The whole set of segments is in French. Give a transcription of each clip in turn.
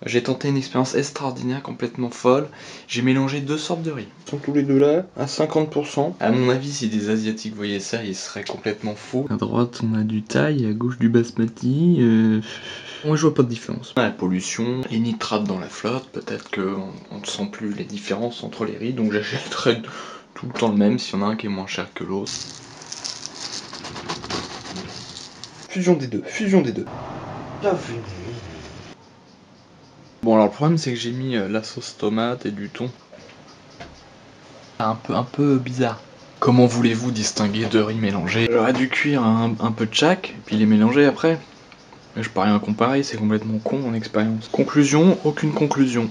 J'ai tenté une expérience extraordinaire, complètement folle. J'ai mélangé deux sortes de riz. Ils sont tous les deux là, à 50%. À mon avis, si des Asiatiques voyaient ça, ils seraient complètement fous. À droite, on a du thaï, à gauche, du basmati. Moi, je vois pas de différence. La pollution, les nitrates dans la flotte, peut-être qu'on ne sent plus les différences entre les riz, donc j'achèterais tout le temps le même, s'il y en a un qui est moins cher que l'autre. Fusion des deux, fusion des deux. Bienvenue. Bon, alors le problème c'est que j'ai mis la sauce tomate et du thon. Un peu bizarre. Comment voulez-vous distinguer deux riz mélangés? J'aurais dû cuire un peu de chaque, puis les mélanger après. Je peux rien comparer, c'est complètement con mon expérience. Conclusion, aucune conclusion.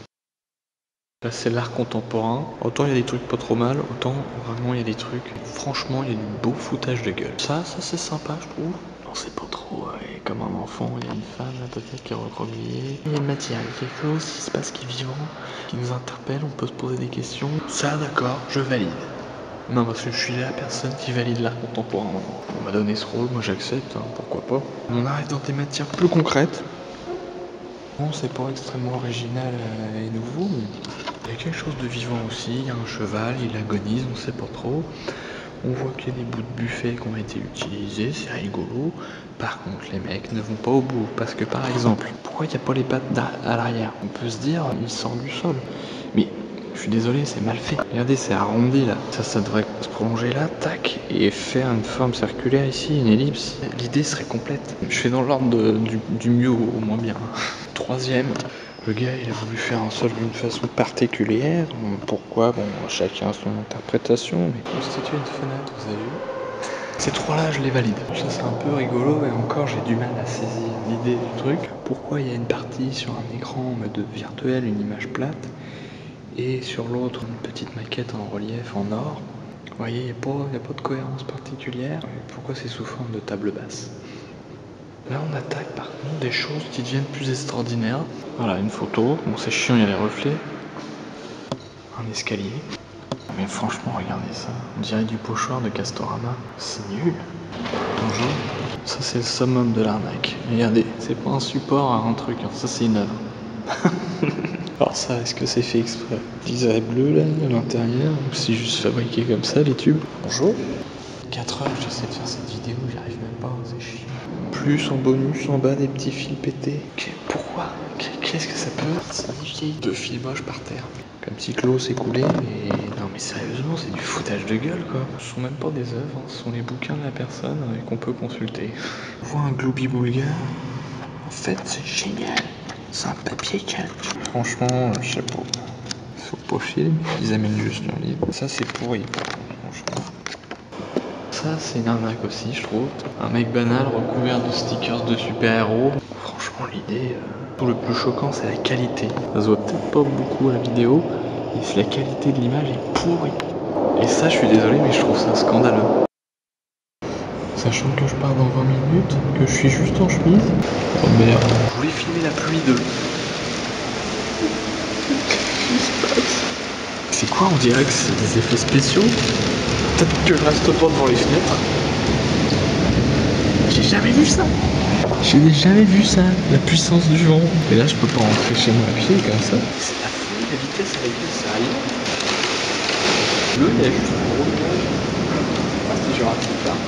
Là c'est l'art contemporain. Autant il y a des trucs pas trop mal, autant vraiment il y a des trucs. Franchement, il y a du beau foutage de gueule. Ça c'est sympa je trouve. On sait pas trop, ouais. Comme un enfant, il y a une femme là peut-être qui est recroquevillée. Il y a une matière, il y a quelque chose qui se passe, qui est vivant, qui nous interpelle, on peut se poser des questions. Ça d'accord, je valide. Non, parce que je suis la personne qui valide l'art contemporain. On m'a donné ce rôle, moi j'accepte, hein, pourquoi pas. On arrive dans des matières plus concrètes. Bon, c'est pas extrêmement original et nouveau, mais il y a quelque chose de vivant aussi. Il y a un cheval, il agonise, on sait pas trop. On voit qu'il y a des bouts de buffet qui ont été utilisés, c'est rigolo. Par contre, les mecs ne vont pas au bout. Parce que par exemple, pourquoi il n'y a pas les pattes à l'arrière? On peut se dire, il sort du sol. Mais je suis désolé, c'est mal fait. Regardez, c'est arrondi là. Ça devrait se prolonger là, tac, et faire une forme circulaire ici, une ellipse. L'idée serait complète. Je fais dans l'ordre du mieux au moins bien. Troisième. Le gars, il a voulu faire un sol d'une façon particulière. Pourquoi? Bon, chacun a son interprétation, mais constituer une fenêtre, vous avez vu? Ces trois-là, je les valide. Ça, c'est un peu rigolo, et encore, j'ai du mal à saisir l'idée du truc. Pourquoi il y a une partie sur un écran en mode virtuel, une image plate, et sur l'autre, une petite maquette en relief, en or? Vous voyez, il n'y a pas de cohérence particulière. Pourquoi c'est sous forme de table basse? Là on attaque par contre des choses qui deviennent plus extraordinaires. Voilà, une photo, bon c'est chiant, il y a les reflets. Un escalier. Mais franchement, regardez ça, on dirait du pochoir de Castorama. C'est nul. Bonjour. Ça c'est le summum de l'arnaque. Regardez, c'est pas un support à un truc, hein. Ça c'est une œuvre. Alors ça, est-ce que c'est fait exprès? Lisaille bleue là, à l'intérieur, ou c'est juste fabriqué comme ça les tubes? Bonjour. 4 heures, j'essaie de faire cette vidéo, j'y arrive même pas, c'est chiant. Plus en bonus, en bas, des petits fils pétés. Pourquoi? Qu'est-ce que ça peut signifier? Deux fils moches par terre. Comme si l'eau s'écoulait, mais... Non mais sérieusement, c'est du foutage de gueule quoi. Ce sont même pas des œuvres, hein. Ce sont les bouquins de la personne qu'on peut consulter. On voit un Glooby-Boulga. En fait, c'est génial. C'est un papier calque. Franchement, je sais pas. Faut pas filmer, ils amènent juste leur livre. Ça c'est pourri, franchement. Ça c'est une arnaque aussi je trouve. Un mec banal recouvert de stickers de super-héros. Franchement l'idée, tout le plus choquant c'est la qualité. Ça se voit peut-être pas beaucoup à la vidéo, et la qualité de l'image est pourrie. Et ça je suis désolé mais je trouve ça scandaleux. Sachant que je pars dans 20 minutes, que je suis juste en chemise. Oh merde. Je voulais filmer la pluie de... Qu'est-ce qui se passe? C'est quoi? On dirait que c'est des effets spéciaux. Peut-être que je reste pas devant les fenêtres. J'ai jamais vu ça. Je n'ai jamais vu ça. La puissance du vent. Et là je peux pas rentrer chez moi à pied comme ça. C'est la folie, la vitesse à laquelle ça arrive. Le il y a juste un gros nuage. Ah si je rate plus tard.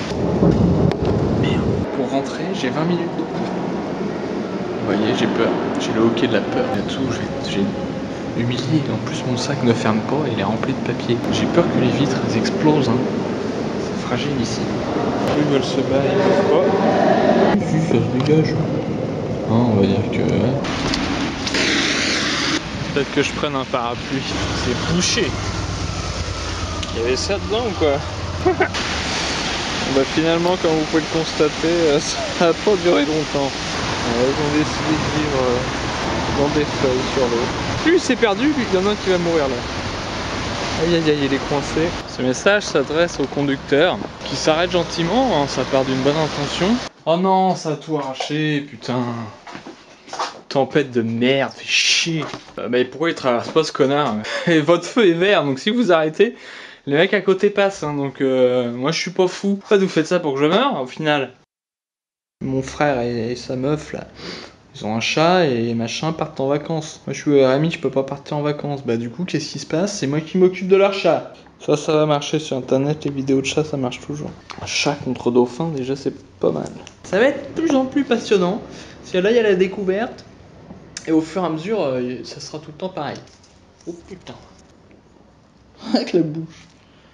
Merde. Pour rentrer j'ai 20 minutes. Vous voyez, j'ai peur. J'ai le hockey de la peur. Il y a tout, j'ai humilié. En plus mon sac ne ferme pas, il est rempli de papier. J'ai peur que les vitres explosent. Hein. C'est fragile ici. Ils veulent se battre, ils peuvent pas. Si, ça se dégage. Hein, on va dire que... Peut-être que je prenne un parapluie. C'est bouché. Il y avait ça dedans ou quoi? Bah finalement, comme vous pouvez le constater, ça n'a pas duré longtemps. Ils ont décidé de vivre dans des feuilles sur l'eau. Lui il s'est perdu, il y en a un qui va mourir là. Aïe aïe aïe, il est coincé. Ce message s'adresse au conducteur qui s'arrête gentiment, hein, ça part d'une bonne intention. Oh non, ça a tout arraché, putain. Tempête de merde, fait chier. Mais pourquoi il traverse pas ce connard? Et votre feu est vert, donc si vous arrêtez, les mecs à côté passent, hein, donc moi je suis pas fou. Pourquoi vous faites ça pour que je meure au final? Mon frère et sa meuf là, Ils ont un chat et machin partent en vacances. Moi je suis au RMI, je peux pas partir en vacances. Bah du coup qu'est-ce qui se passe? C'est moi qui m'occupe de leur chat. Ça va marcher sur internet, les vidéos de chat ça marche toujours. Un chat contre dauphin déjà c'est pas mal. Ça va être de plus en plus passionnant. Parce que là il y a la découverte. Et au fur et à mesure, ça sera tout le temps pareil. Oh putain. Avec la bouche.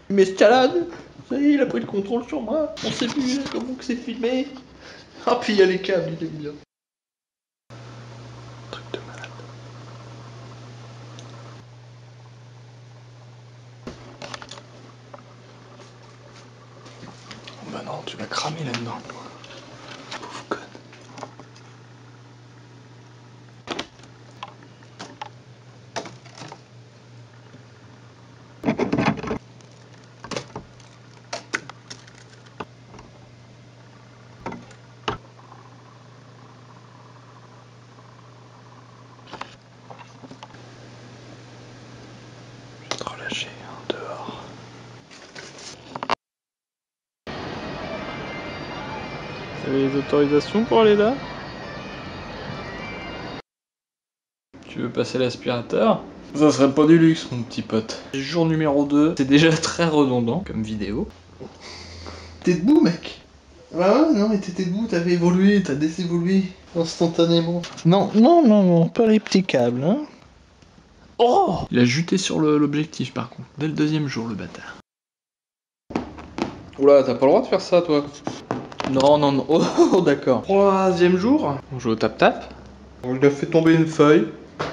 Il m'escalade. Ça y est, il a pris le contrôle sur moi. On sait plus comment que c'est filmé. Ah puis il y a les câbles, il aime bien. Truc de malade. Bah non, tu vas cramer là-dedans. Pauvre conne. Je vais te relâcher dehors. Vous avez les autorisations pour aller là? Tu veux passer l'aspirateur? Ça serait pas du luxe mon petit pote. Jour numéro 2, c'est déjà très redondant comme vidéo. T'es debout mec? Ah ouais, non mais t'étais debout, t'avais évolué, t'as désévolué instantanément. Non, pas les petits câbles hein. Oh! Il a juté sur l'objectif par contre, dès le deuxième jour le bâtard. Oula, t'as pas le droit de faire ça toi. Non, oh d'accord. Troisième jour, on joue au tap-tap. Il a fait tomber une feuille.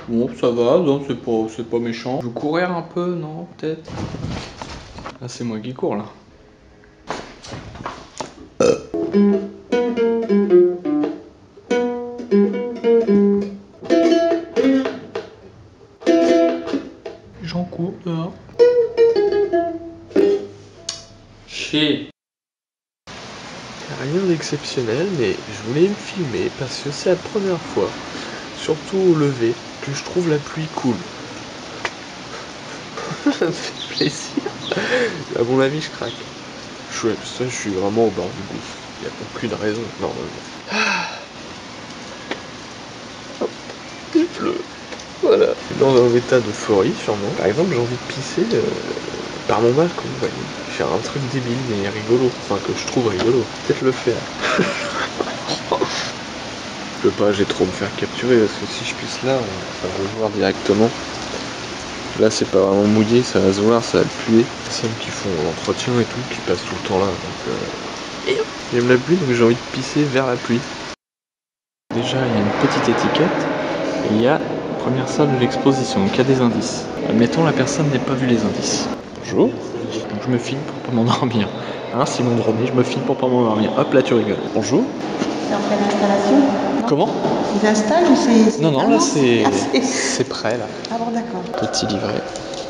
Bon, ça va, non, c'est pas méchant. Je veux courir un peu, non, peut-être. Là, c'est moi qui cours, là. J'en cours, dehors. Chier. Rien d'exceptionnel, mais je voulais me filmer parce que c'est la première fois, surtout au lever, que je trouve la pluie cool. Ça me fait plaisir. À mon avis, je craque. Je suis vraiment au bord du gouffre. Il n'y a aucune raison, normalement. Hop, il pleut. Voilà. Dans un état d'euphorie, sûrement. Par exemple, j'ai envie de pisser par mon balcon, vous voyez. Faire un truc débile, mais rigolo. Enfin, que je trouve rigolo. Peut-être le faire. Je peux pas, j'ai trop me faire capturer, parce que si je pisse là, ça va le voir directement. Là, c'est pas vraiment mouillé, ça va se voir, ça va le puer. Celles qui font l'entretien et tout, qui passent tout le temps là. Donc, j'aime la pluie, donc j'ai envie de pisser vers la pluie. Déjà, il y a une petite étiquette. Et il y a première salle de l'exposition, donc il y a des indices. Admettons, la personne n'ait pas vu les indices. Bonjour. Donc je me filme pour pas m'endormir. Hein, Simon Droné, je me filme pour pas m'endormir. Hop, là tu rigoles. Bonjour. C'est en pleine installation? Comment? Ils installent ou c'est... Non, là c'est prêt là. Ah bon, d'accord. Petit livret.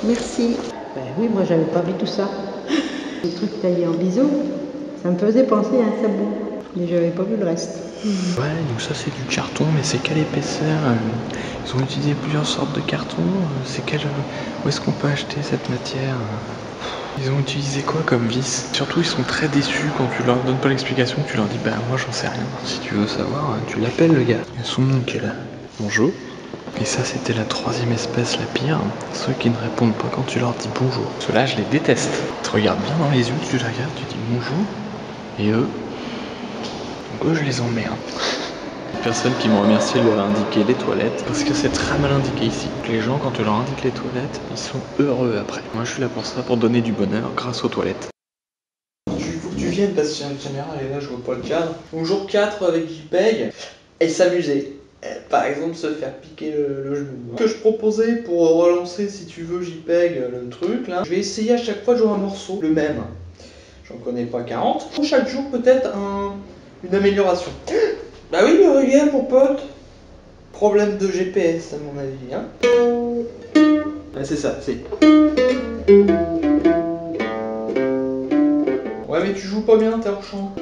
Merci. Ben oui, moi j'avais pas vu tout ça. Les trucs taillés en biseau, ça me faisait penser à un sabot. Mais j'avais pas vu le reste. Ouais, donc ça c'est du carton, mais c'est quelle épaisseur? Ils ont utilisé plusieurs sortes de carton. Où est-ce qu'on peut acheter cette matière? Ils ont utilisé quoi comme vis? Surtout ils sont très déçus quand tu leur donnes pas l'explication, tu leur dis bah moi j'en sais rien. Si tu veux savoir, tu l'appelles le gars. Il y a son nom qui est là. Bonjour. Et ça c'était la troisième espèce la pire, ceux qui ne répondent pas quand tu leur dis bonjour. Ceux-là je les déteste. Ils te regardent bien dans les yeux, tu les regardes, tu dis bonjour. Et eux, donc eux je les emmerde. Personne qui m'ont remercié de leur indiquer les toilettes, parce que c'est très mal indiqué ici. Les gens, quand tu leur indiques les toilettes, ils sont heureux après. Moi je suis là pour ça, pour donner du bonheur grâce aux toilettes. Faut que tu viennes parce que j'ai une caméra et là je vois pas le cadre. Donc jour 4 avec JPEG, et s'amuser. Par exemple se faire piquer le genou. Ce que je proposais pour relancer si tu veux JPEG le truc là, je vais essayer à chaque fois de jouer un morceau, le même. J'en connais pas 40. Pour chaque jour peut-être une amélioration. Bah oui, mais regarde mon pote. Problème de GPS à mon avis, hein. Ah, c'est ça, c'est. Ouais, mais tu joues pas bien, t'es hors champ.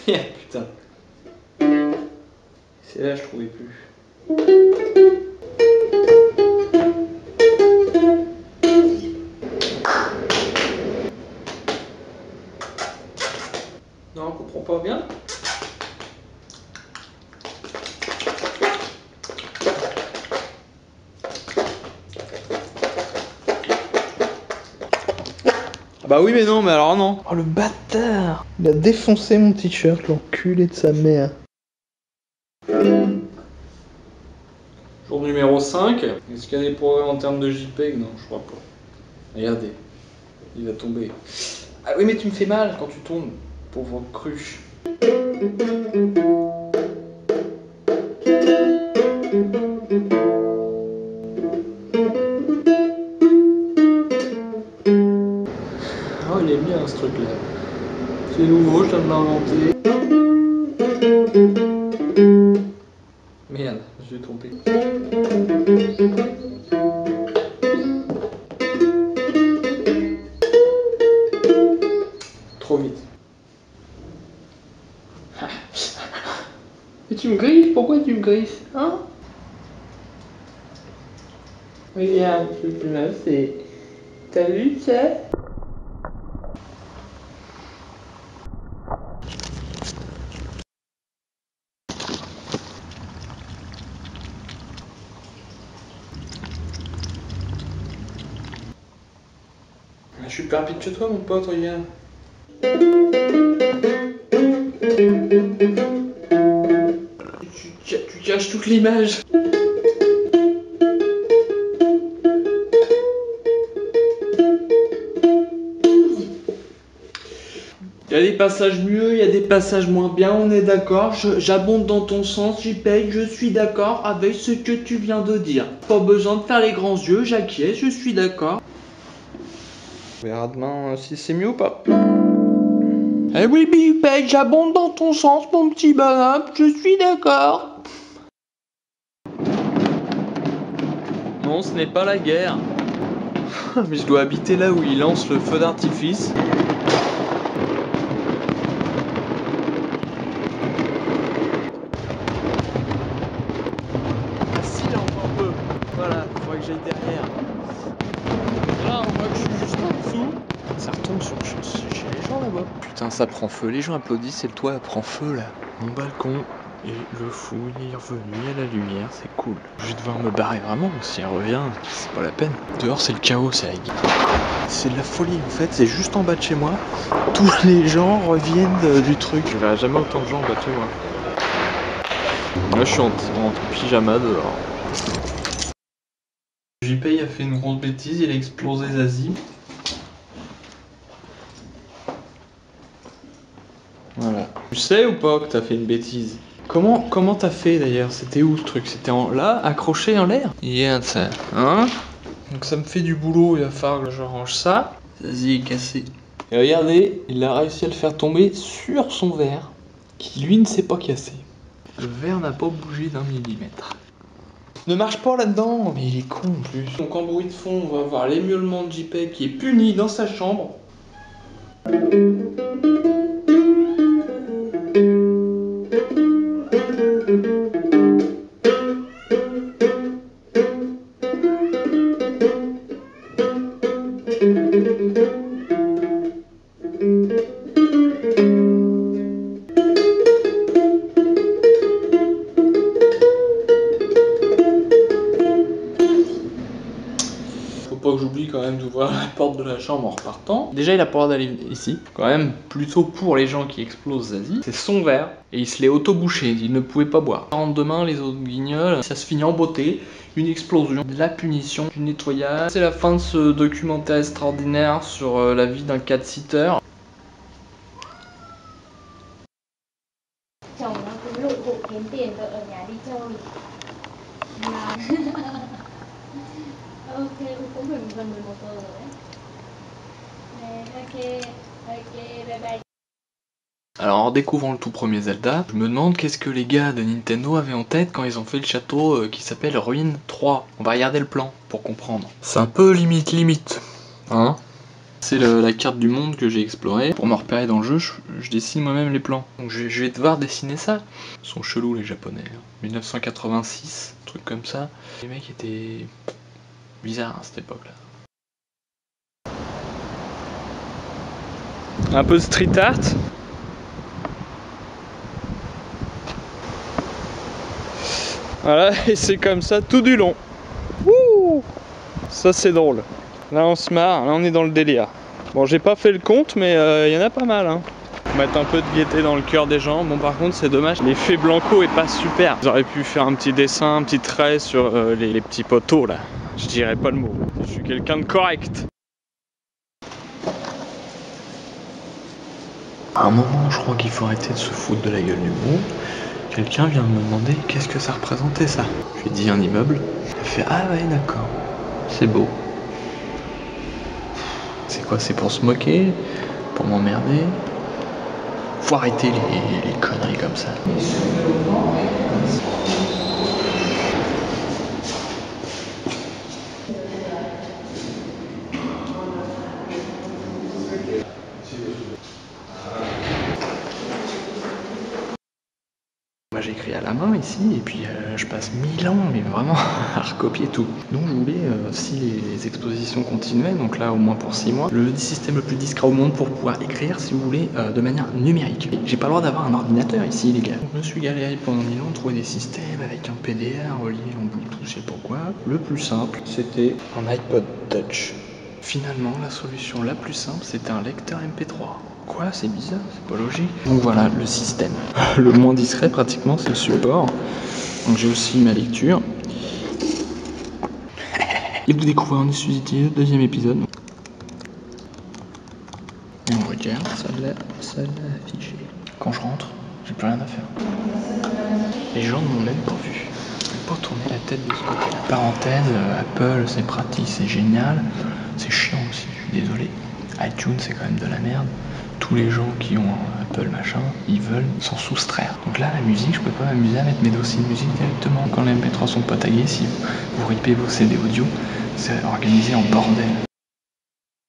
Putain. C'est là, je trouvais plus. Non, on comprend pas bien. Bah oui mais non, mais alors non. Oh le bâtard. Il a défoncé mon t-shirt, l'enculé de sa mère. Jour numéro 5. Est-ce qu'il y a des progrès en termes de JPEG? Non, je crois pas. Regardez. Il va tomber. Ah oui mais tu me fais mal quand tu tombes. Pauvre cruche. Oh il est bien ce truc là. C'est nouveau, je viens de l'inventer. Merde, je vais tromper. Trop vite. Mais tu me griffes? Pourquoi tu me griffes? Hein? Regarde, ce que là, c'est... T'as vu ça? Je suis plus rapide que toi, mon pote, regarde. Tu caches toute l'image. Il y a des passages mieux, il y a des passages moins bien, on est d'accord. J'abonde dans ton sens, JPEG, je suis d'accord avec ce que tu viens de dire. Pas besoin de faire les grands yeux, j'acquiesce, je suis d'accord. On verra demain si c'est mieux ou pas. Eh oui, JPEG, j'abonde dans ton sens, mon petit bonhomme, je suis d'accord. Non, ce n'est pas la guerre. Mais je dois habiter là où il lance le feu d'artifice. Voilà, il faudrait que j'aille derrière. Là, on voit que je suis juste en dessous. Ça retombe chez les gens là-bas. Putain, ça prend feu. Les gens applaudissent et le toit prend feu là. Mon balcon et le fou, il est revenu. Il y a la lumière, c'est cool. Je vais devoir me barrer vraiment. Si elle revient, c'est pas la peine. Dehors, c'est le chaos, c'est la guerre. C'est de la folie en fait. C'est juste en bas de chez moi. Tous les gens reviennent du truc. Je verrai jamais autant de gens en bas de chez moi. Là, je suis en pyjama dehors. JPEG a fait une grosse bêtise, il a explosé Zazie. Voilà. Tu sais ou pas que t'as fait une bêtise? Comment t'as fait d'ailleurs? C'était où ce truc? C'était là, accroché en l'air? Regarde ça, hein? Donc ça me fait du boulot, il va falloir que je range ça. Zazie est cassé. Et regardez, il a réussi à le faire tomber sur son verre, qui lui ne s'est pas cassé. Le verre n'a pas bougé d'1 millimètre. Ne marche pas là-dedans, mais il est con en plus. Donc en bruit de fond, on va voir l'émiaulement de JPEG qui est puni dans sa chambre. Faut pas que j'oublie quand même d'ouvrir la porte de la chambre en repartant. Déjà il a pas le droit d'aller ici. Quand même plutôt pour les gens qui explosent Zazie. C'est son verre et il se l'est auto-bouché, il ne pouvait pas boire. Rentre demain les autres guignols, ça se finit en beauté. Une explosion, de la punition, du nettoyage. C'est la fin de ce documentaire extraordinaire sur la vie d'un cat-sitter. Chồng nó cứ lụ vụ kiếm tiền vợ ở nhà đi chơi. Ok, cũng gần 11 giờ rồi đấy. Ok, bye bye. Alors en découvrant le tout premier Zelda, je me demande qu'est-ce que les gars de Nintendo avaient en tête quand ils ont fait le château qui s'appelle Ruine 3. On va regarder le plan pour comprendre. C'est un peu limite, hein. C'est la carte du monde que j'ai explorée. Pour me repérer dans le jeu, je dessine moi-même les plans. Donc je vais devoir dessiner ça. Ils sont chelous les japonais. 1986, truc comme ça. Les mecs étaient bizarres à cette époque-là. Un peu street art. Voilà, et c'est comme ça tout du long. Wouh! Ça c'est drôle. Là on se marre, là on est dans le délire. Bon, j'ai pas fait le compte, mais y en a pas mal, hein. Mettre un peu de gaieté dans le cœur des gens. Bon, par contre c'est dommage, l'effet Blanco est pas super. J'aurais pu faire un petit dessin, un petit trait sur les petits poteaux là. Je dirais pas le mot. Je suis quelqu'un de correct. À un moment, je crois qu'il faut arrêter de se foutre de la gueule du monde. Quelqu'un vient de me demander qu'est-ce que ça représentait ça. Je lui ai dit un immeuble. Il fait ah ouais d'accord, c'est beau. C'est quoi, c'est pour se moquer? Pour m'emmerder? Faut arrêter les conneries comme ça. Moi j'écris à la main ici et puis je passe 1000 ans mais vraiment à recopier tout. Donc je voulais, si les expositions continuaient, donc là au moins pour 6 mois, le système le plus discret au monde pour pouvoir écrire si vous voulez de manière numérique. J'ai pas le droit d'avoir un ordinateur ici les gars. Donc je me suis galéré pendant 1000 ans, trouver des systèmes avec un PDA relié en Bluetooth, je sais pas quoi. Le plus simple c'était un iPod Touch. Finalement la solution la plus simple c'était un lecteur MP3. Quoi, c'est bizarre, c'est pas logique. Donc voilà le système. Le moins discret pratiquement c'est le support. Donc j'ai aussi ma lecture. Et vous découvrez en exclusivité le deuxième épisode. Et on regarde, ça l'a affiché. Quand je rentre, j'ai plus rien à faire. Les gens ne m'ont même pas vu. Je vais pas tourner la tête de ce côté-là. Parenthèse, Apple c'est pratique, c'est génial. C'est chiant aussi, je suis désolé. iTunes c'est quand même de la merde. Tous les gens qui ont un Apple machin, ils veulent s'en soustraire. Donc là, la musique, je peux pas m'amuser à mettre mes dossiers de musique directement. Quand les MP3 sont pas tagués, si vous ripez vos CD audio, c'est organisé en bordel.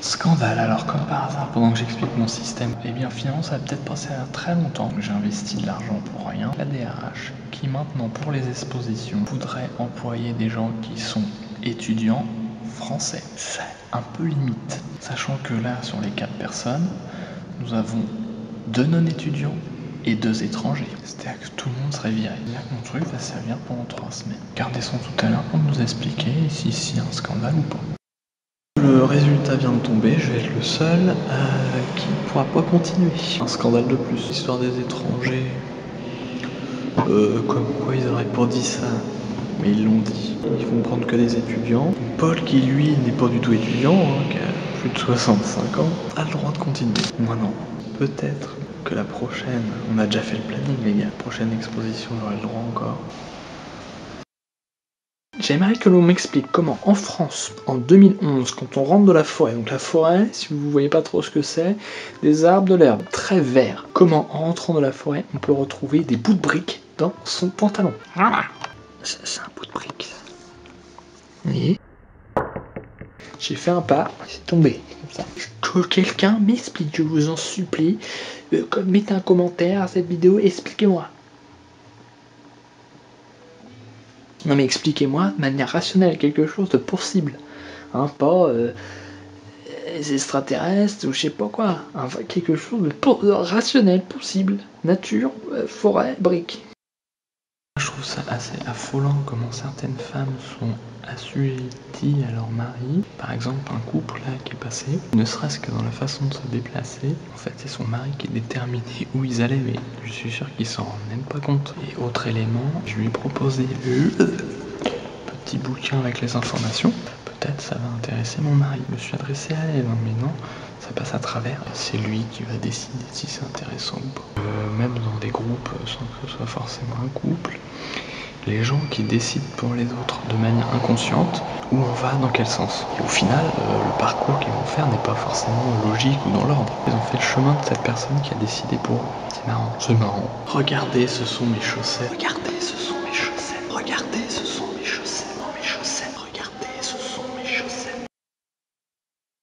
Scandale, alors comme par hasard, pendant que j'explique mon système, eh bien finalement ça va peut-être passer à très longtemps que j'ai investi de l'argent pour rien. La DRH, qui maintenant pour les expositions, voudrait employer des gens qui sont étudiants français. C'est un peu limite, sachant que là, sur les 4 personnes, nous avons 2 non-étudiants et 2 étrangers. C'est-à-dire que tout le monde serait viré. C'est-à-dire que mon truc va servir pendant 3 semaines. Gardez son tout à l'heure pour nous expliquer si c'est un scandale ou pas. Le résultat vient de tomber, je vais être le seul qui ne pourra pas continuer. Un scandale de plus. L'histoire des étrangers, comme quoi ils auraient pas dit ça, mais ils l'ont dit. Ils vont prendre que des étudiants. Paul, qui lui n'est pas du tout étudiant, hein, qui a plus de 65 ans, a le droit de continuer. Moi non. Peut-être que la prochaine, on a déjà fait le planning les gars, prochaine exposition j'aurai le droit encore. J'aimerais que l'on m'explique comment en France, en 2011, quand on rentre de la forêt, donc la forêt, si vous voyez pas trop ce que c'est, des arbres, de l'herbe, très vert, comment en rentrant de la forêt, on peut retrouver des bouts de briques dans son pantalon. Voilà. C'est un bout de brique. Vous voyez ? J'ai fait un pas, c'est tombé, comme ça. Que quelqu'un m'explique, je vous en supplie. Mettez un commentaire à cette vidéo, expliquez-moi. Non mais expliquez-moi de manière rationnelle, quelque chose de possible. Hein, pas les extraterrestres ou je sais pas quoi. Enfin, quelque chose de rationnel, possible. Nature, forêt, briques. Je trouve ça assez affolant comment certaines femmes sont assujetties à leur mari. Par exemple, un couple là qui est passé, ne serait-ce que dans la façon de se déplacer, en fait c'est son mari qui déterminait où ils allaient, mais je suis sûr qu'ils s'en rendent même pas compte. Et autre élément, je lui ai proposé le petit bouquin avec les informations. Peut-être ça va intéresser mon mari. Je me suis adressé à elle, hein, mais non, ça passe à travers. C'est lui qui va décider si c'est intéressant ou pas. Même dans des groupes, sans que ce soit forcément un couple, les gens qui décident pour les autres de manière inconsciente où on va, dans quel sens. Et au final, le parcours qu'ils vont faire n'est pas forcément logique ou dans l'ordre. Ils ont fait le chemin de cette personne qui a décidé pour eux. C'est marrant. C'est marrant. Regardez, ce sont mes chaussettes. Regardez, ce sont mes chaussettes. Regardez, ce sont mes chaussettes. Oh, mes chaussettes. Regardez, ce sont mes chaussettes.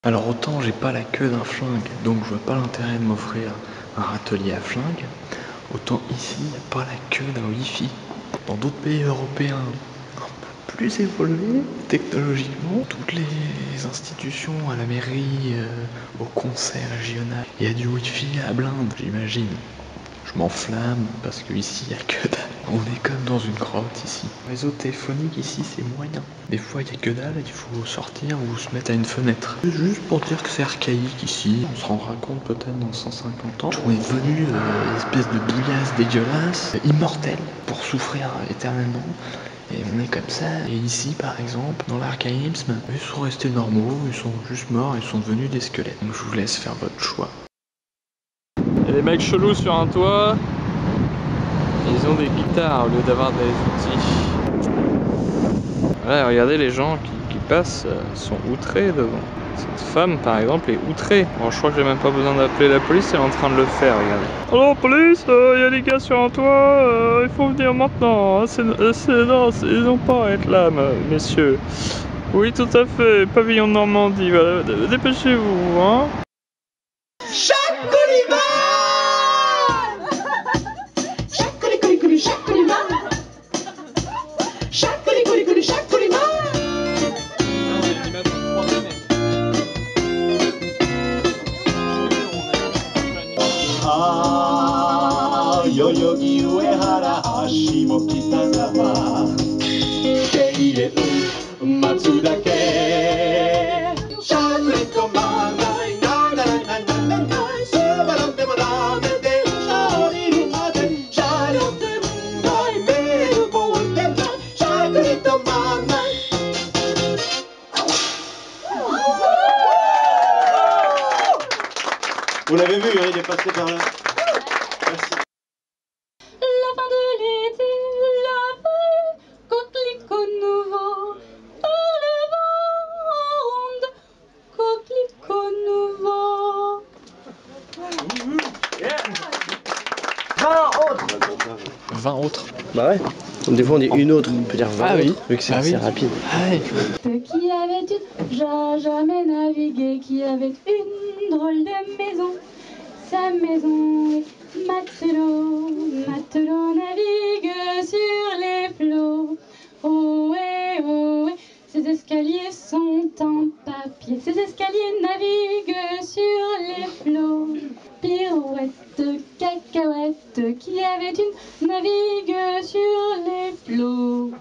Alors autant j'ai pas la queue d'un flingue, donc je vois pas l'intérêt de m'offrir un râtelier à flingue, autant ici il n'y a pas la queue d'un wifi. Dans d'autres pays européens un peu plus évolués technologiquement, toutes les institutions, à la mairie, au conseil régional, il y a du wifi à blinde, j'imagine. Je Je m'enflamme parce que ici il y a que dalle. On est comme dans une grotte ici. Le réseau téléphonique ici c'est moyen. Des fois il y a que dalle, il faut sortir ou se mettre à une fenêtre. Juste pour dire que c'est archaïque ici. On se rendra compte peut-être dans 150 ans. On est devenu une espèce de bouillasse dégueulasse, immortel, pour souffrir éternellement. Et on est comme ça. Et ici par exemple, dans l'archaïsme, ils sont restés normaux, ils sont juste morts, ils sont devenus des squelettes. Donc je vous laisse faire votre choix. Il y a des mecs chelous sur un toit. Ils ont des guitares au lieu d'avoir des outils. Ouais, regardez les gens qui passent sont outrés devant. Cette femme par exemple est outrée. Bon, je crois que j'ai même pas besoin d'appeler la police, elle est en train de le faire, regardez. Oh police, il y a des gars sur un toit, il faut venir maintenant. Non, ils n'ont pas à être là, messieurs. Oui, tout à fait, pavillon de Normandie, voilà. Dépêchez-vous, hein. Vous l'avez vu, hein, il est passé par là. Merci. La fin de l'été, la feuille, coquelicot nouveau, par le vent, coquelicot nouveau. 20 autres. Bah ouais. Donc des fois on dit une autre, on peut dire 20 autres, vu que c'est assez rapide. Qui avait jamais navigué, qui avait une drôle de maison. Sa maison est matelot, matelot navigue sur les flots. Ohé, ses escaliers sont en papier, ses escaliers naviguent sur les flots. Pirouette, cacahuète, qui avait une navigue sur les flots.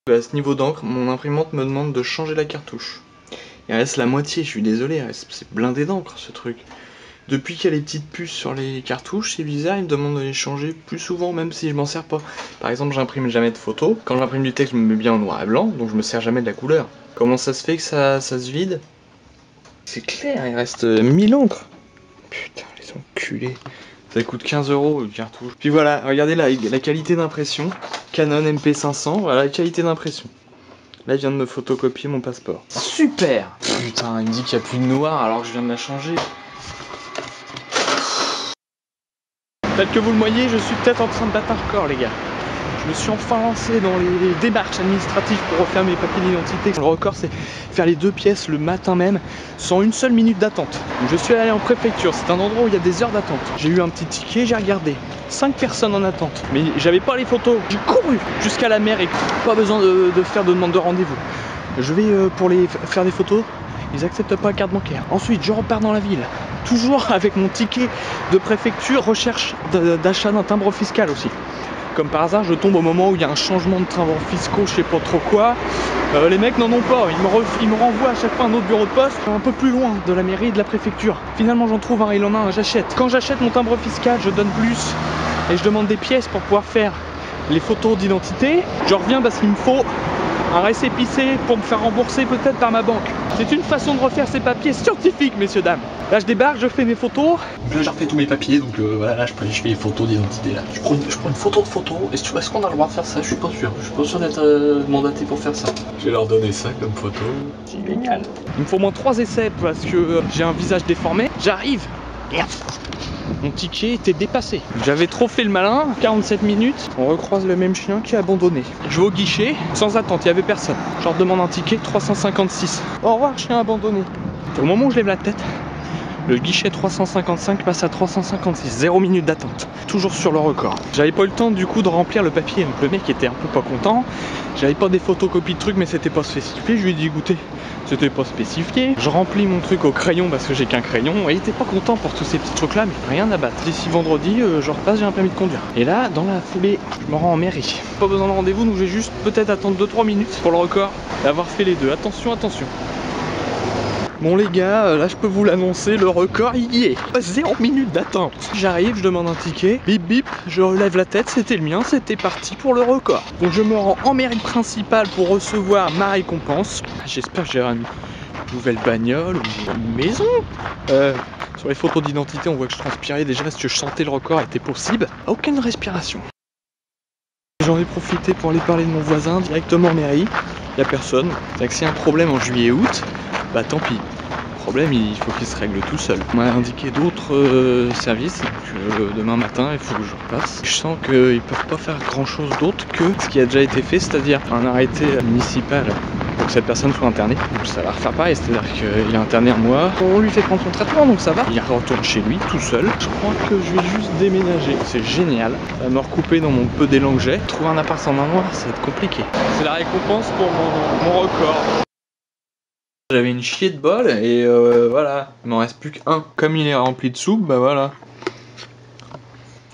À ce niveau d'encre, mon imprimante me demande de changer la cartouche. Il reste la moitié, je suis désolé, c'est blindé d'encre ce truc. Depuis qu'il y a les petites puces sur les cartouches, c'est bizarre, il me demande de les changer plus souvent, même si je m'en sers pas. Par exemple, j'imprime jamais de photos. Quand j'imprime du texte, je me mets bien en noir et blanc, donc je me sers jamais de la couleur. Comment ça se fait que ça se vide? C'est clair, il reste 1000 encres. Putain, les enculés. Ça coûte 15 € le cartouche. Puis voilà, regardez la qualité d'impression. Canon MP500, voilà la qualité d'impression. Là, il vient de me photocopier mon passeport. Super! Putain, il me dit qu'il n'y a plus de noir alors que je viens de la changer. Peut-être que vous le voyez, je suis peut-être en train de battre un record, les gars. Je me suis enfin lancé dans les démarches administratives pour refaire mes papiers d'identité. Le record, c'est faire les 2 pièces le matin même, sans une seule minute d'attente. Je suis allé en préfecture, c'est un endroit où il y a des heures d'attente. J'ai eu un petit ticket, j'ai regardé. 5 personnes en attente. Mais j'avais pas les photos. J'ai couru jusqu'à la mairie. Pas besoin de faire de demande de rendez-vous. Je vais pour faire des photos. Ils acceptent pas la carte bancaire. Ensuite, je repars dans la ville. Toujours avec mon ticket de préfecture, recherche d'achat d'un timbre fiscal aussi. Comme par hasard, je tombe au moment où il y a un changement de timbres fiscaux, je sais pas trop quoi. Les mecs n'en ont pas, ils me renvoient à chaque fois à un autre bureau de poste, un peu plus loin de la mairie et de la préfecture. Finalement j'en trouve un, il en a un, j'achète. Quand j'achète mon timbre fiscal, je donne plus et je demande des pièces pour pouvoir faire les photos d'identité. Je reviens parce qu'il me faut un récépissé pour me faire rembourser peut-être par ma banque. C'est une façon de refaire ses papiers scientifiques, messieurs, dames. Là, je débarque, je fais mes photos. Là, j'ai refait tous mes papiers, donc voilà, là, je fais les photos d'identité. Là, je prends une photo de photo. Est-ce qu'on a le droit de faire ça? Je suis pas sûr. Je suis pas sûr d'être mandaté pour faire ça. Je vais leur donner ça comme photo. C'est illégal. Il me faut au moins 3 essais parce que j'ai un visage déformé. J'arrive. Merde. Mon ticket était dépassé. J'avais trop fait le malin, 47 minutes, on recroise le même chien qui est abandonné. Je vais au guichet, sans attente, il n'y avait personne. Je leur demande un ticket, 356. Au revoir, chien abandonné. Au moment où je lève la tête, le guichet 355 passe à 356, 0 minutes d'attente. Toujours sur le record. J'avais pas eu le temps du coup de remplir le papier, donc le mec était un peu pas content. J'avais pas des photocopies de trucs, mais c'était pas spécifié. Je lui ai dit écoutez, c'était pas spécifié. Je remplis mon truc au crayon parce que j'ai qu'un crayon. Et il était pas content pour tous ces petits trucs là, mais rien à battre. D'ici vendredi, je repasse, j'ai un permis de conduire. Et là, dans la foulée, je me rends en mairie. Pas besoin de rendez-vous, donc j'ai juste peut-être attendre 2-3 minutes pour le record et avoir fait les deux. Attention, attention. Bon les gars, là je peux vous l'annoncer, le record il y est. 0 minutes d'attente. J'arrive, je demande un ticket, bip bip, je relève la tête, c'était le mien, c'était parti pour le record. Donc je me rends en mairie principale pour recevoir ma récompense. J'espère que j'ai une nouvelle bagnole ou une maison. Sur les photos d'identité on voit que je transpirais déjà parce que je sentais le record était possible. Aucune respiration. J'en ai profité pour aller parler de mon voisin directement en mairie. Il n'y a personne. C'est que s'il y a un problème en juillet-août, bah tant pis. Le problème, il faut qu'il se règle tout seul. On m'a indiqué d'autres services que demain matin, il faut que je repasse. Je sens qu'ils peuvent pas faire grand chose d'autre que ce qui a déjà été fait, c'est-à-dire un arrêté municipal pour que cette personne soit internée. Donc ça va refaire pareil, c'est-à-dire qu'il est interné un mois, on lui fait prendre son traitement, donc ça va. Il retourne chez lui tout seul. Je crois que je vais juste déménager. C'est génial. Ça va me recouper dans mon peu d'élan que j'ai. Trouver un appart en un mois, ça va être compliqué. C'est la récompense pour mon record. J'avais une chier de bol et voilà, il m'en reste plus qu'un. Comme il est rempli de soupe, bah voilà.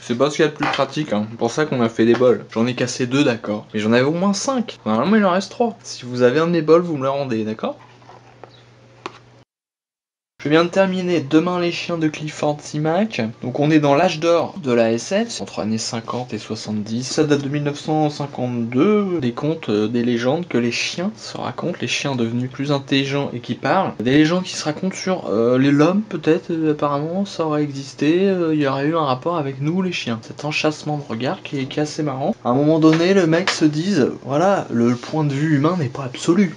C'est pas ce qu'il y a de plus pratique, hein. C'est pour ça qu'on a fait des bols. J'en ai cassé 2, d'accord. Mais j'en avais au moins 5. Normalement il en reste 3. Si vous avez un de mes bols, vous me le rendez, d'accord? Je viens de terminer Demain les chiens de Clifford Simak. Donc on est dans l'âge d'or de la SF, entre années 50 et 70. Ça date de 1952. Des contes, des légendes que les chiens se racontent, les chiens devenus plus intelligents et qui parlent. Des légendes qui se racontent sur l'homme peut-être, apparemment ça aurait existé, il y aurait eu un rapport avec nous les chiens. Cet enchâssement de regard qui est assez marrant. À un moment donné, le mec se dise, voilà, le point de vue humain n'est pas absolu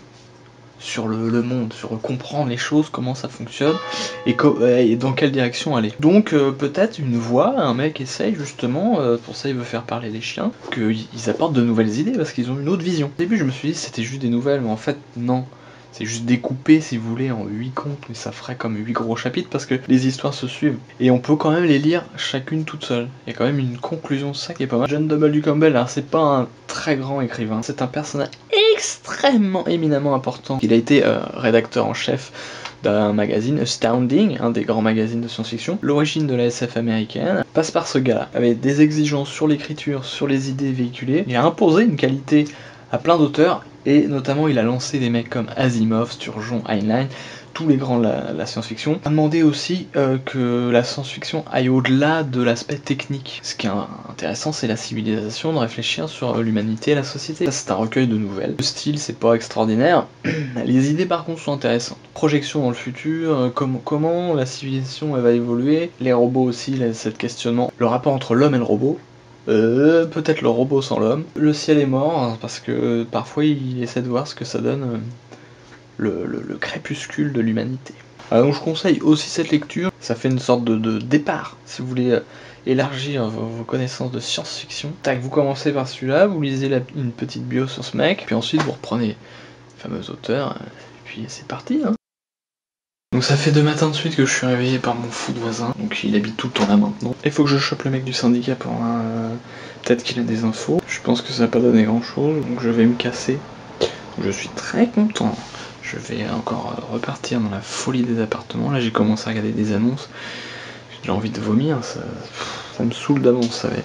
sur le monde, sur comprendre les choses, comment ça fonctionne et dans quelle direction aller. Donc peut-être une voix, un mec essaye justement, pour ça il veut faire parler les chiens, qu'ils apportent de nouvelles idées parce qu'ils ont une autre vision. Au début je me suis dit c'était juste des nouvelles, mais en fait non. C'est juste découpé si vous voulez en 8 contes, mais ça ferait comme 8 gros chapitres parce que les histoires se suivent. Et on peut quand même les lire chacune toute seule. Il y a quand même une conclusion, ça qui est pas mal. John W. Campbell, hein, c'est pas un très grand écrivain, c'est un personnage extrêmement éminemment important. Il a été rédacteur en chef d'un magazine, Astounding, un des grands magazines de science-fiction. L'origine de la SF américaine passe par ce gars-là, avec des exigences sur l'écriture, sur les idées véhiculées. Il a imposé une qualité à plein d'auteurs, et notamment il a lancé des mecs comme Asimov, Sturgeon, Heinlein, tous les grands de la science-fiction. Il a demandé aussi que la science-fiction aille au-delà de l'aspect technique. Ce qui est intéressant, c'est la civilisation, de réfléchir sur l'humanité et la société. Ça, c'est un recueil de nouvelles. Le style, c'est pas extraordinaire. Les idées, par contre, sont intéressantes. Projection dans le futur, comment la civilisation elle va évoluer. Les robots aussi, cette questionnement. Le rapport entre l'homme et le robot. Peut-être le robot sans l'homme. Le ciel est mort, hein, parce que parfois il essaie de voir ce que ça donne le crépuscule de l'humanité. Donc je conseille aussi cette lecture, ça fait une sorte de départ, si vous voulez élargir vos connaissances de science-fiction. Tac, vous commencez par celui-là, vous lisez une petite bio sur ce mec, puis ensuite vous reprenez les fameux auteurs, et puis c'est parti, hein. Donc ça fait 2 matins de suite que je suis réveillé par mon fou de voisin, donc il habite tout le temps là maintenant. Il faut que je chope le mec du syndicat pour peut-être qu'il a des infos. Je pense que ça va pas donner grand chose, donc je vais me casser. Je suis très content. Je vais encore repartir dans la folie des appartements. Là j'ai commencé à regarder des annonces. J'ai envie de vomir, ça me saoule d'avance, ça va être.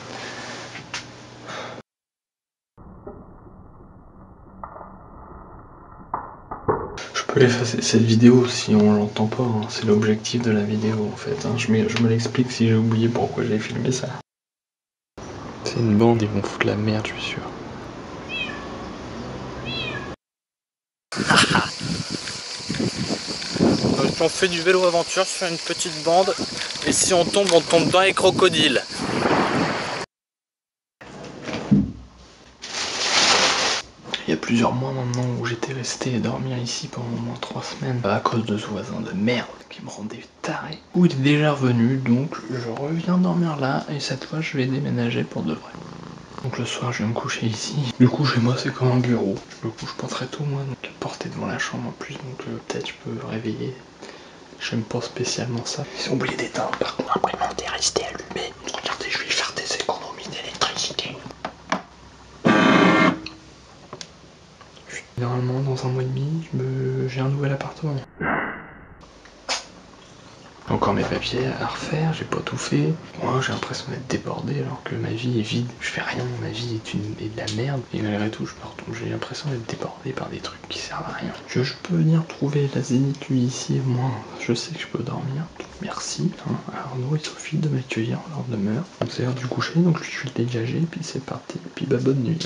Je peux effacer cette vidéo si on l'entend pas, hein. C'est l'objectif de la vidéo en fait, hein. Je me l'explique si j'ai oublié pourquoi j'ai filmé ça. C'est une bande, ils vont foutre la merde, je suis sûr. Donc on fait du vélo aventure sur une petite bande et si on tombe dans les crocodiles. Il y a plusieurs mois maintenant où j'étais resté dormir ici pendant au moins 3 semaines à cause de ce voisin de merde qui me rendait taré. Où il est déjà revenu, donc je reviens dormir là et cette fois je vais déménager pour de vrai. Donc le soir je vais me coucher ici. Du coup chez moi c'est comme un bureau. Je me couche pas très tôt moi, donc la porte est devant la chambre en plus, donc peut-être je peux me réveiller. J'aime pas spécialement ça. Ils ont oublié d'éteindre par contre, l'imprimante est restée allumée. Regardez, je vais faire des économies d'électricité. Normalement dans un mois et demi, j'ai un nouvel appartement. Encore mes papiers à refaire, j'ai pas tout fait. Moi j'ai l'impression d'être débordé alors que ma vie est vide. Je fais rien, ma vie est de la merde. Et malgré tout, j'ai l'impression d'être débordé par des trucs qui servent à rien. Je peux venir trouver la zénitude ici, moi je sais que je peux dormir. Donc merci à Arnaud et Sophie de m'accueillir en leur demeure. Donc c'est l'heure du coucher, donc je suis dégagé, puis c'est parti. Puis bah bonne nuit.